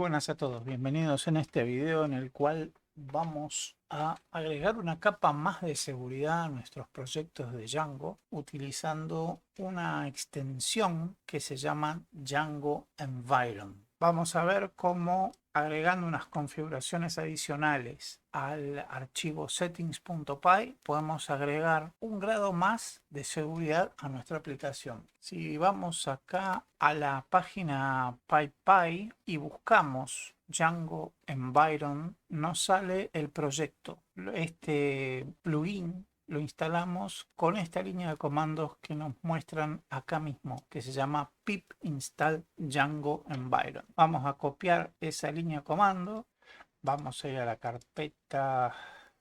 buenas a todos, bienvenidos en este video en el cual vamos a agregar una capa más de seguridad a nuestros proyectos de Django utilizando una extensión que se llama Django Environ. Vamos a ver cómo agregando unas configuraciones adicionales al archivo settings.py podemos agregar un grado más de seguridad a nuestra aplicación. Si vamos acá a la página PyPy y buscamos Django Environ, nos sale el proyecto. Este plugin lo instalamos con esta línea de comandos que nos muestran acá mismo, que se llama pip install Django Environ. Vamos a copiar esa línea de comando, vamos a ir a la carpeta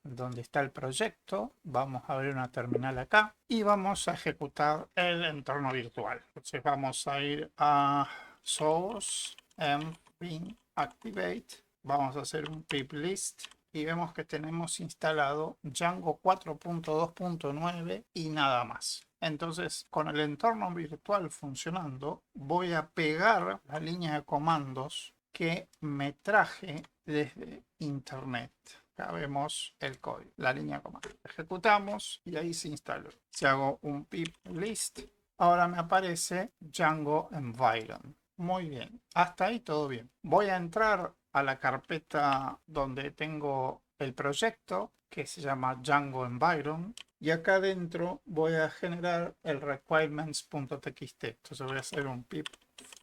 donde está el proyecto, vamos a abrir una terminal acá y vamos a ejecutar el entorno virtual. Entonces vamos a ir a source env activate, vamos a hacer un pip list y vemos que tenemos instalado Django 4.2.9 y nada más. Entonces, con el entorno virtual funcionando, voy a pegar la línea de comandos que me traje desde internet. Acá vemos el código, la línea de comandos. Ejecutamos y ahí se instaló. Si hago un pip list, ahora me aparece Django Environ. Muy bien, hasta ahí todo bien. Voy a entrar a la carpeta donde tengo el proyecto que se llama Django Environ y acá adentro voy a generar el requirements.txt. Entonces voy a hacer un pip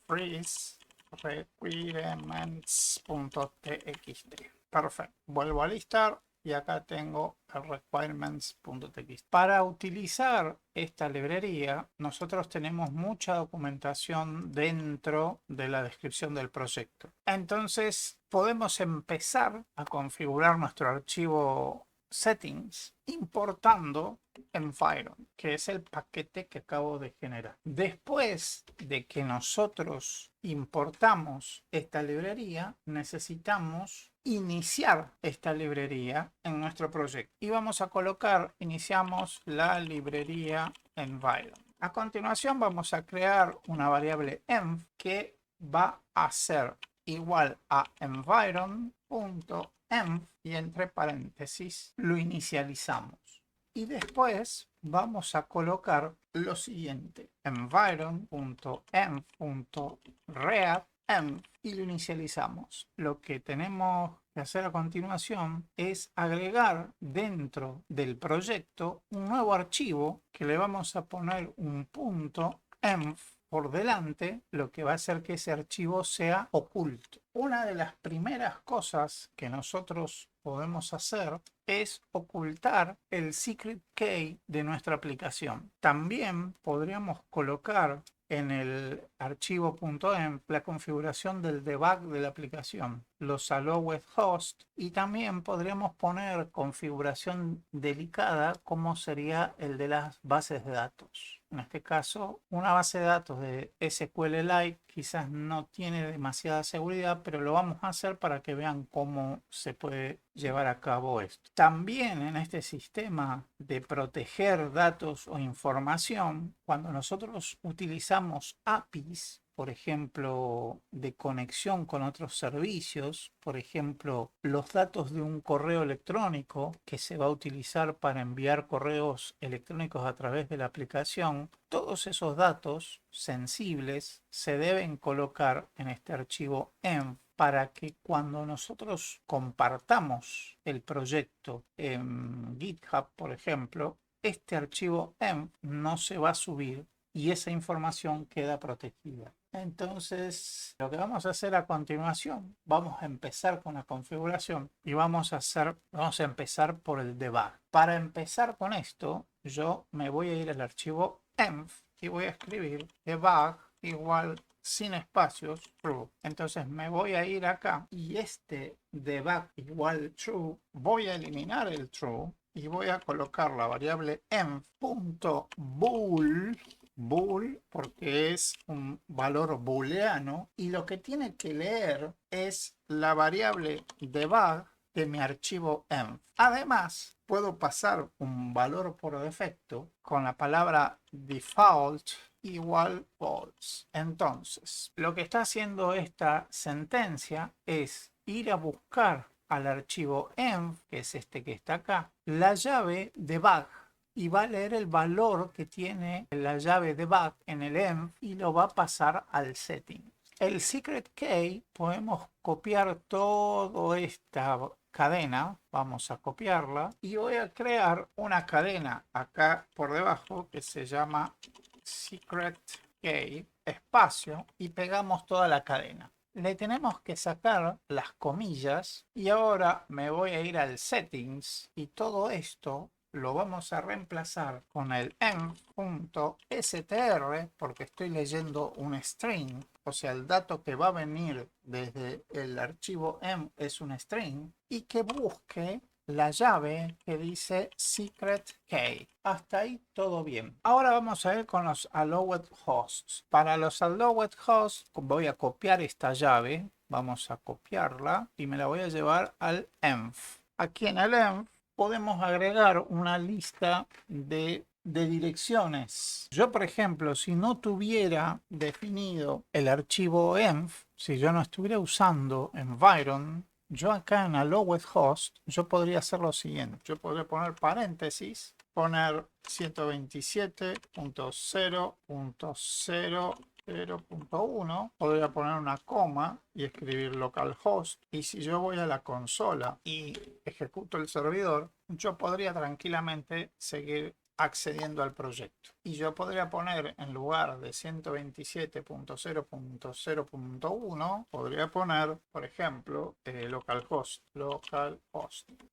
freeze requirements.txt. Perfecto, vuelvo a listar y acá tengo el requirements.txt. Para utilizar esta librería, nosotros tenemos mucha documentación dentro de la descripción del proyecto. Entonces, podemos empezar a configurar nuestro archivo settings importando Environ, que es el paquete que acabo de generar. Después de que nosotros importamos esta librería, necesitamos iniciar esta librería en nuestro proyecto y vamos a colocar, iniciamos la librería Environ. A continuación vamos a crear una variable env que va a ser igual a environ.env y entre paréntesis lo inicializamos. Y después vamos a colocar lo siguiente: environ.env.readenv y lo inicializamos. Lo que tenemos que hacer a continuación es agregar dentro del proyecto un nuevo archivo que le vamos a poner un punto env por delante, lo que va a hacer que ese archivo sea oculto. Una de las primeras cosas que nosotros podemos hacer es ocultar el secret key de nuestra aplicación. También podríamos colocar en el archivo .env la configuración del debug de la aplicación, los allowed host, y también podríamos poner configuración delicada como sería el de las bases de datos. En este caso, una base de datos de SQLite quizás no tiene demasiada seguridad, pero lo vamos a hacer para que vean cómo se puede llevar a cabo esto. También en este sistema de proteger datos o información, cuando nosotros utilizamos APIs, por ejemplo, de conexión con otros servicios, por ejemplo, los datos de un correo electrónico que se va a utilizar para enviar correos electrónicos a través de la aplicación, todos esos datos sensibles se deben colocar en este archivo env para que cuando nosotros compartamos el proyecto en GitHub, por ejemplo, este archivo env no se va a subir y esa información queda protegida. Entonces, lo que vamos a hacer a continuación, vamos a empezar con la configuración y vamos a empezar por el debug. Para empezar con esto, yo me voy a ir al archivo env y voy a escribir debug igual sin espacios true. Entonces me voy a ir acá y este debug igual true, voy a eliminar el true y voy a colocar la variable env.bool porque es un valor booleano y lo que tiene que leer es la variable debug de mi archivo env. Además, puedo pasar un valor por defecto con la palabra default igual false. Entonces, lo que está haciendo esta sentencia es ir a buscar al archivo env, que es este que está acá, la llave debug, y va a leer el valor que tiene la llave debug en el env y lo va a pasar al setting. El secret key podemos copiar toda esta cadena, vamos a copiarla y voy a crear una cadena acá por debajo que se llama secret key espacio y pegamos toda la cadena. Le tenemos que sacar las comillas y ahora me voy a ir al settings y todo esto lo vamos a reemplazar con el env.str porque estoy leyendo un string, o sea, el dato que va a venir desde el archivo env es un string y que busque la llave que dice secret key. Hasta ahí todo bien. Ahora vamos a ir con los allowed hosts. Para los allowed hosts voy a copiar esta llave. Vamos a copiarla y me la voy a llevar al env. Aquí en el env podemos agregar una lista de direcciones. Yo, por ejemplo, si no tuviera definido el archivo env, si yo no estuviera usando environ, yo acá en allowed host, yo podría hacer lo siguiente. Yo podría poner paréntesis, poner 127.0.0.1, podría poner una coma y escribir localhost. Y si yo voy a la consola y ejecuto el servidor, yo podría tranquilamente seguir accediendo al proyecto. Y yo podría poner en lugar de 127.0.0.1, podría poner, por ejemplo, localhost.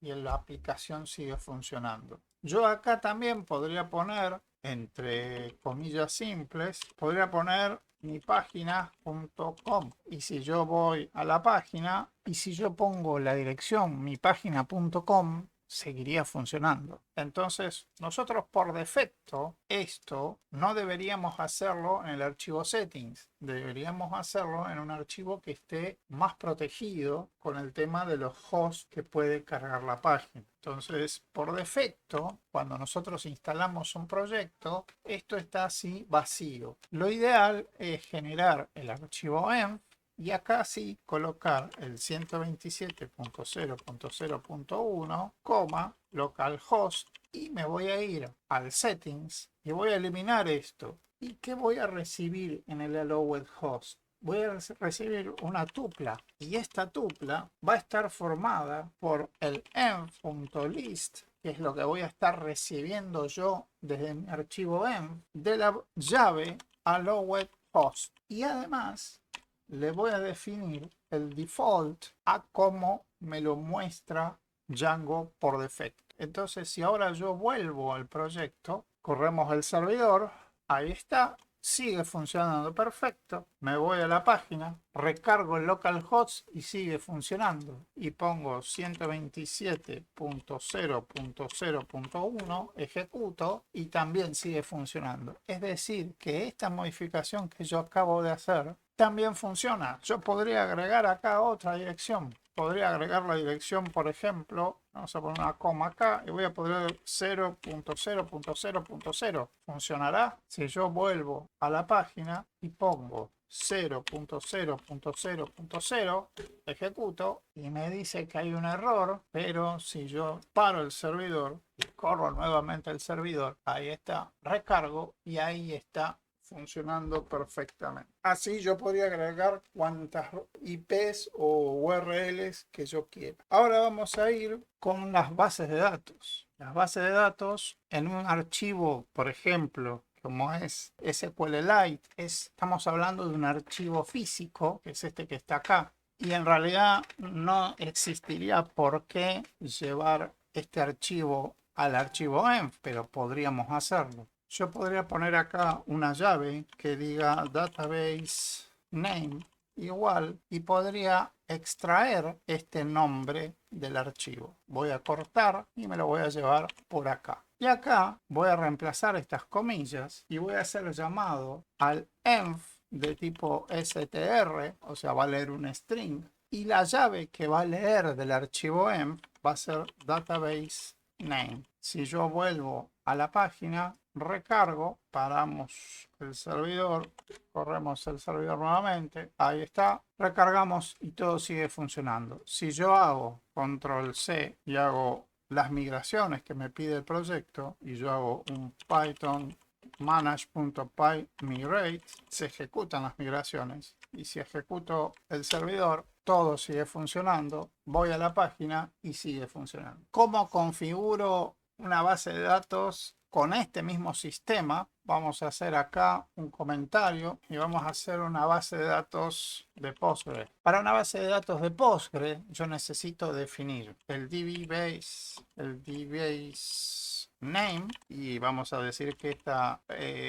Y la aplicación sigue funcionando. Yo acá también podría poner, entre comillas simples, podría poner mi página.com. Y si yo voy a la página y si yo pongo la dirección mipágina.com, seguiría funcionando. Entonces, nosotros por defecto esto no deberíamos hacerlo en el archivo settings, deberíamos hacerlo en un archivo que esté más protegido con el tema de los hosts que puede cargar la página. Entonces, por defecto, cuando nosotros instalamos un proyecto, esto está así vacío. Lo ideal es generar el archivo env y acá sí colocar el 127.0.0.1, localhost, y me voy a ir al settings y voy a eliminar esto. ¿Y qué voy a recibir en el allowed host? Voy a recibir una tupla y esta tupla va a estar formada por el env.list, que es lo que voy a estar recibiendo yo desde mi archivo env, de la llave allowed host. Y además le voy a definir el default a como me lo muestra Django por defecto. Entonces, si ahora yo vuelvo al proyecto, corremos el servidor, ahí está, sigue funcionando perfecto. Me voy a la página, recargo el localhost y sigue funcionando. Y pongo 127.0.0.1, ejecuto y también sigue funcionando. Es decir, que esta modificación que yo acabo de hacer también funciona. Yo podría agregar acá otra dirección. Podría agregar la dirección, por ejemplo, vamos a poner una coma acá y voy a poner 0.0.0.0. ¿Funcionará? Si yo vuelvo a la página y pongo 0.0.0.0, ejecuto y me dice que hay un error, pero si yo paro el servidor y corro nuevamente el servidor, ahí está, recargo y ahí está funcionando perfectamente. Así yo podría agregar cuantas IPs o URLs que yo quiera. Ahora vamos a ir con las bases de datos. Las bases de datos en un archivo, por ejemplo, como es SQLite, estamos hablando de un archivo físico, que es este que está acá. Y en realidad no existiría por qué llevar este archivo al archivo env, pero podríamos hacerlo. Yo podría poner acá una llave que diga database name igual y podría extraer este nombre del archivo. Voy a cortar y me lo voy a llevar por acá. Y acá voy a reemplazar estas comillas y voy a hacer llamado al env de tipo str, o sea, va a leer un string. Y la llave que va a leer del archivo env va a ser database name. Si yo vuelvo a la página, recargo, paramos el servidor, corremos el servidor nuevamente, ahí está, recargamos y todo sigue funcionando. Si yo hago control C y hago las migraciones que me pide el proyecto y yo hago un python manage.py migrate, se ejecutan las migraciones y si ejecuto el servidor todo sigue funcionando, voy a la página y sigue funcionando. ¿Cómo configuro una base de datos con este mismo sistema? Vamos a hacer acá un comentario y vamos a hacer una base de datos de Postgre. Para una base de datos de Postgre yo necesito definir el DBase, el DBase name, y vamos a decir que esta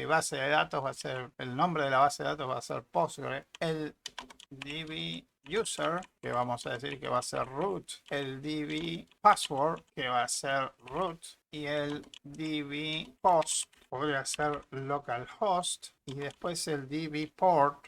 base de datos va a ser, el nombre de la base de datos va a ser Postgre, el DB user, que vamos a decir que va a ser root, el DB password, que va a ser root, y el DB host podría ser localhost, y después el DB port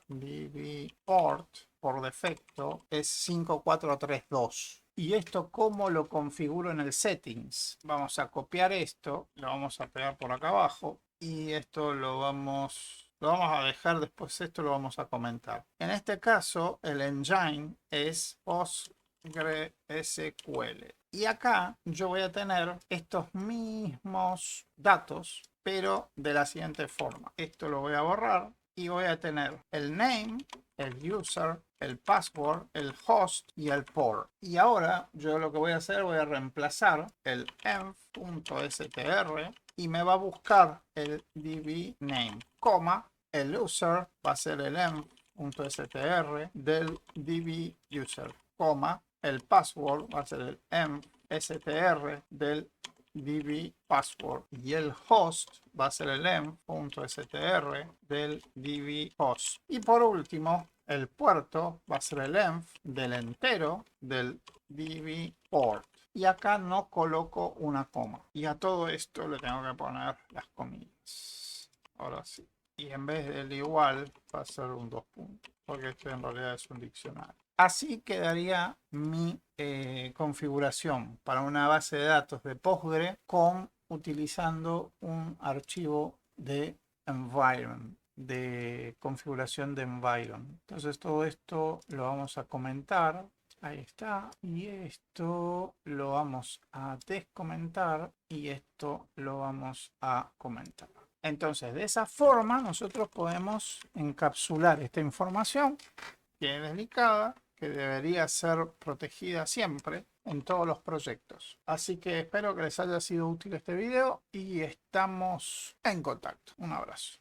por defecto es 5432. ¿Y esto cómo lo configuro en el settings? Vamos a copiar esto, lo vamos a pegar por acá abajo y esto lo vamos a dejar después, esto lo vamos a comentar. En este caso el engine es PostgreSQL. Y acá yo voy a tener estos mismos datos, pero de la siguiente forma. Esto lo voy a borrar y voy a tener el name, el user, el password, el host y el port. Y ahora yo lo que voy a hacer, voy a reemplazar el env.str y me va a buscar el db name, coma, el user va a ser el env.str del db user, coma, el password va a ser el env.str del db password y el host va a ser el env.str del db host. Y por último, el puerto va a ser el env del entero del db port. Y acá no coloco una coma. Y a todo esto le tengo que poner las comillas. Ahora sí. Y en vez del igual va a ser un 2 puntos. Porque esto en realidad es un diccionario. Así quedaría mi configuración para una base de datos de Postgre utilizando un archivo de environment, de configuración de environment. Entonces todo esto lo vamos a comentar. Ahí está. Y esto lo vamos a descomentar y esto lo vamos a comentar. Entonces de esa forma nosotros podemos encapsular esta información que es delicada, que debería ser protegida siempre en todos los proyectos. Así que espero que les haya sido útil este video y estamos en contacto. Un abrazo.